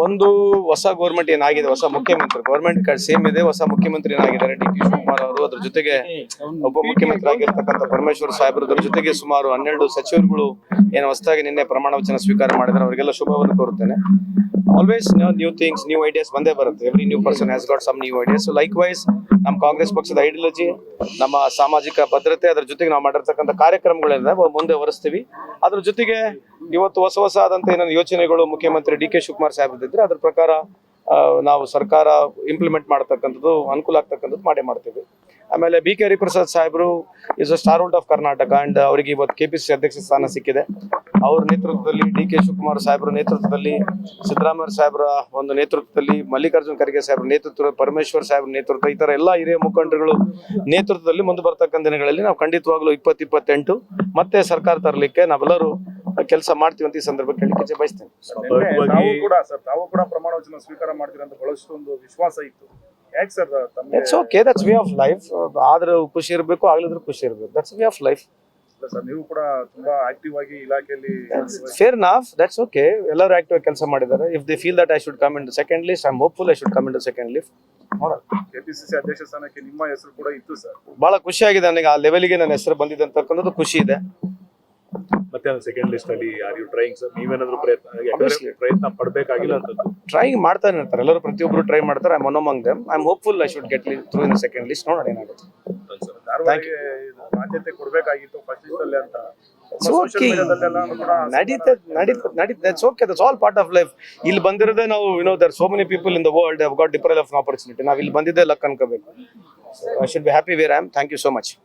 ಒಂದು ಹೊಸ ಗೌರ್ಮೆಂಟ್ ಏನಾಗಿದೆ, ಹೊಸ ಮುಖ್ಯಮಂತ್ರಿ ಗೌರ್ಮೆಂಟ್ ಸೇಮ್ ಇದೆ, ಹೊಸ ಮುಖ್ಯಮಂತ್ರಿ ಏನಾಗಿದ್ದಾರೆ ಡಿ ಕೆ ಶಿವಕುಮಾರ್ ಅವರು, ಅದ್ರ ಜೊತೆಗೆ ಉಪಮುಖ್ಯಮಂತ್ರಿ ಆಗಿರ್ತಕ್ಕಂಥ ಪರಮೇಶ್ವರ್ ಸಾಹೇಬ್ರದ್ರ ಜೊತೆಗೆ ಸುಮಾರು 12 ಸಚಿವರುಗಳು ಏನು ಹೊಸದಾಗಿ ನಿನ್ನೆ ಪ್ರಮಾಣ ವಚನ ಸ್ವೀಕಾರ ಮಾಡಿದ್ದಾರೆ. ಅವರಿಗೆಲ್ಲ ಶುಭವನ್ನು ಕೋರುತ್ತೇನೆ. Always new things, new ideas ಬಂದೇ ಬರುತ್ತೆ. Every new person has got some new ideas. So likewise ನಮ್ಮ ಕಾಂಗ್ರೆಸ್ ಪಕ್ಷದ ಐಡಿಯಾಲಜಿ, ನಮ್ಮ ಸಾಮಾಜಿಕ ಭದ್ರತೆ, ಅದ್ರ ಜೊತೆಗೆ ನಾವು ಮಾಡಿರ್ತಕ್ಕಂಥ ಕಾರ್ಯಕ್ರಮಗಳಿಂದ ಮುಂದೆ ಹೊರಿಸ್ತೀವಿ. ಅದ್ರ ಜೊತೆಗೆ ಇವತ್ತು ಹೊಸ ಆದಂತ ಏನಾದ್ರು ಯೋಚನೆಗಳು ಮುಖ್ಯಮಂತ್ರಿ ಡಿ ಕೆ ಶಿವಕುಮಾರ್ ಸಾಹೇಬ್ರದಿದ್ರೆ ಅದ್ರ ಪ್ರಕಾರ ನಾವು ಸರ್ಕಾರ ಇಂಪ್ಲಿಮೆಂಟ್ ಮಾಡತಕ್ಕಂಥದ್ದು, ಅನುಕೂಲ ಆಗ್ತಕ್ಕಂಥದ್ದು ಮಾಡ್ತೀವಿ. ಆಮೇಲೆ ಬಿ ಕೆ ಹರಿಪ್ರಸಾದ್ ಸಾಹೇಬರು is a star out of Karnataka and ಅವರಿಗೆ ಇವತ್ತು ಕೆಪಿಸಿಸಿ ಅಧ್ಯಕ್ಷ ಸ್ಥಾನ ಸಿಕ್ಕಿದೆ. ಅವ್ರ ನೇತೃತ್ವದಲ್ಲಿ, ಡಿ ಕೆ ಶಿವಕುಮಾರ್ ಸಾಹೇಬ್ರ ನೇತೃತ್ವದಲ್ಲಿ, ಸಿದ್ದರಾಮಯ್ಯ ಸಾಹೇಬ್ರ ಒಂದು ನೇತೃತ್ವದಲ್ಲಿ, ಮಲ್ಲಿಕಾರ್ಜುನ ಖರ್ಗೆ ಸಾಹೇಬ್ರ ನೇತೃತ್ವ, ಪರಮೇಶ್ವರ್ ಸಾಹೇಬ್ರ ನೇತೃತ್ವ, ಈ ತರ ಎಲ್ಲ ಹಿರಿಯ ಮುಖಂಡರುಗಳು ನೇತೃತ್ವದಲ್ಲಿ ಮುಂದೆ ಬರ್ತಕ್ಕಂಥ ದಿನಗಳಲ್ಲಿ ನಾವು ಖಂಡಿತವಾಗ್ಲೂ 2028 ಮತ್ತೆ ಸರ್ಕಾರ ತರಲಿಕ್ಕೆ ನಾವೆಲ್ಲರೂ ಕೆಲಸ ಮಾಡ್ತೀವಿ ಅಂತ ಈ ಸಂದರ್ಭಕ್ಕೆ ಹೇಳಿಕೆ ಬಯಸ್ತೇನೆ. ತಾವು ಕೂಡ ಪ್ರಮಾಣ ವಚನ ಸ್ವೀಕಾರ ಮಾಡ್ತೀರಾ ಅಂತ ಬಹಳಷ್ಟು ಒಂದು ವಿಶ್ವಾಸ ಇತ್ತು. ಯಾಕೆ sir? It's okay, that's way of life. ಆದ್ರೂ ಖುಷಿ ಇರಬೇಕು, ಆಗ್ಲಿದ್ರು ಖುಷಿ ಇರಬೇಕು. That's way of life. Sir, ನೀವು ಕೂಡ ತುಂಬಾ ಆಕ್ಟಿವ್ ಆಗಿ ಇಲಾಖೆಯಲ್ಲಿ. Fair enough, that's okay. ಎಲ್ಲರೂ ಆಕ್ಟಿವ್ ಆಗಿ ಕೆಲಸ ಮಾಡಿದ್ದಾರೆ. If they feel that I should come in to second list, I am hopeful I should come in to second list. KPCC ಅಧ್ಯಕ್ಷ ಸ್ಥಾನಕ್ಕೆ ನಿಮ್ಮ ಹೆಸರು ಕೂಡ ಇತ್ತು ಸರ್. ಬಹಳ ಖುಷಿ ಆಗಿದೆ ನನಗೆ. ಆ ಲೆವೆಲ್ಗೆ ನನ್ನ ಹೆಸರು ಬಂದಿದೆ ಅಂತಕ್ಕಂಥದ್ದು ಖುಷಿ ಇದೆ. ಮತ್ತೆ ಸೆಕೆಂಡ್ ಲಿಸ್ಟ್ ಅಲ್ಲಿ ಆರ್ ಯು ಟ್ರೈಯಿಂಗ್ ಸರ್? ನೀವೇನಾದ್ರೂ ಪ್ರಯತ್ನ ಪಡಬೇಕಾಗಿಲ್ಲ ಅಂತದ್ದು? ಟ್ರೈಯಿಂಗ್ ಮಾಡ್ತಾನೆ ಇರ್ತಾರೆ ಎಲ್ಲರೂ, ಪ್ರತಿಯೊಬ್ಬರು ಟ್ರೈ ಮಾಡ್ತಾರೆ. I am one among them. I am hopeful I should get through in second list. ನೋಡೋಣ ಏನಾಗುತ್ತೆ. ಆದ್ಯತೆ ಕೊಡಬೇಕಾಗಿತ್ತು ಫಸ್ಟ್ ಲಿಸ್ಟ್ ಅಲ್ಲಿ ಅಂತ. That's okay. That's all part of life. ಇಲ್ಲಿ ಬಂದಿರೋದೇ ನಾವು, there are so many people in the world have got different opportunity. ನಾವು ಇಲ್ಲಿ ಬಂದಿದ್ದೆ luck ಅನ್ಕೋಬೇಕು. I should be happy where I am. Thank you so much.